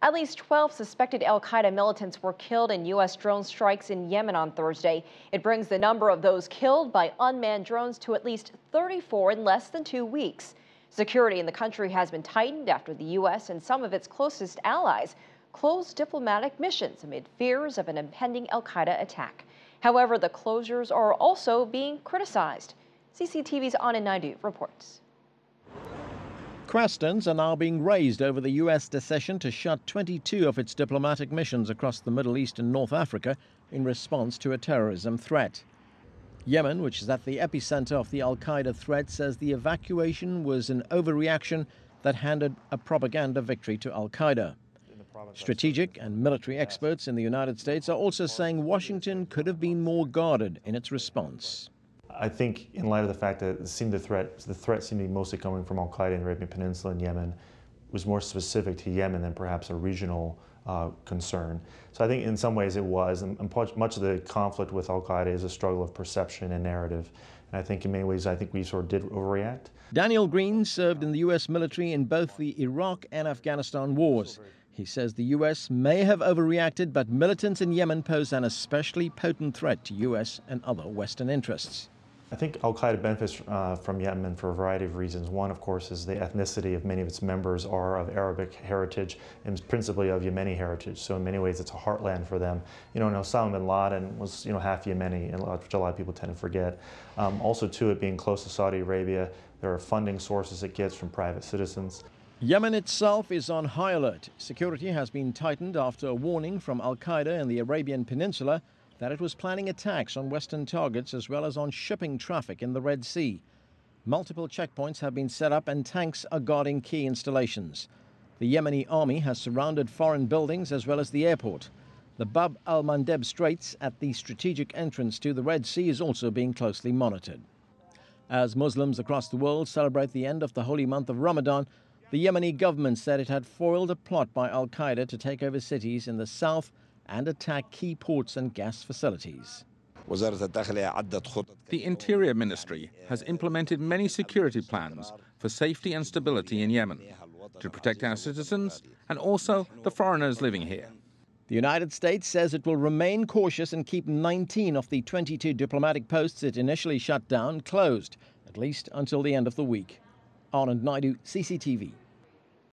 At least 12 suspected al-Qaeda militants were killed in U.S. drone strikes in Yemen on Thursday. It brings the number of those killed by unmanned drones to at least 34 in less than 2 weeks. Security in the country has been tightened after the U.S. and some of its closest allies closed diplomatic missions amid fears of an impending al-Qaeda attack. However, the closures are also being criticized. CCTV's Anand Naidoo reports. Questions are now being raised over the U.S. decision to shut 22 of its diplomatic missions across the Middle East and North Africa in response to a terrorism threat. Yemen, which is at the epicenter of the al-Qaeda threat, says the evacuation was an overreaction that handed a propaganda victory to al-Qaeda. Strategic and military experts in the United States are also saying Washington could have been more guarded in its response. I think in light of the fact that the threat seemed to be mostly coming from al-Qaeda in the Arabian Peninsula and Yemen, was more specific to Yemen than perhaps a regional concern. So I think in some ways it was, and much of the conflict with al-Qaeda is a struggle of perception and narrative. And I think in many ways, I think we sort of did overreact. Daniel Green served in the U.S. military in both the Iraq and Afghanistan wars. He says the U.S. may have overreacted, but militants in Yemen pose an especially potent threat to U.S. and other Western interests. I think al-Qaeda benefits from Yemen for a variety of reasons. One, of course, is the ethnicity of many of its members are of Arabic heritage and principally of Yemeni heritage. So in many ways, it's a heartland for them. You know, Osama bin Laden was, half Yemeni, which a lot of people tend to forget. Also, too, it being close to Saudi Arabia, there are funding sources it gets from private citizens. Yemen itself is on high alert. Security has been tightened after a warning from al-Qaeda in the Arabian Peninsula that it was planning attacks on Western targets as well as on shipping traffic in the Red Sea. Multiple checkpoints have been set up and tanks are guarding key installations. The Yemeni army has surrounded foreign buildings as well as the airport. The Bab al-Mandeb Straits at the strategic entrance to the Red Sea is also being closely monitored. As Muslims across the world celebrate the end of the holy month of Ramadan, the Yemeni government said it had foiled a plot by al-Qaeda to take over cities in the south and attack key ports and gas facilities. The Interior Ministry has implemented many security plans for safety and stability in Yemen to protect our citizens and also the foreigners living here. The United States says it will remain cautious and keep 19 of the 22 diplomatic posts it initially shut down closed, at least until the end of the week. Anand Naidoo, CCTV.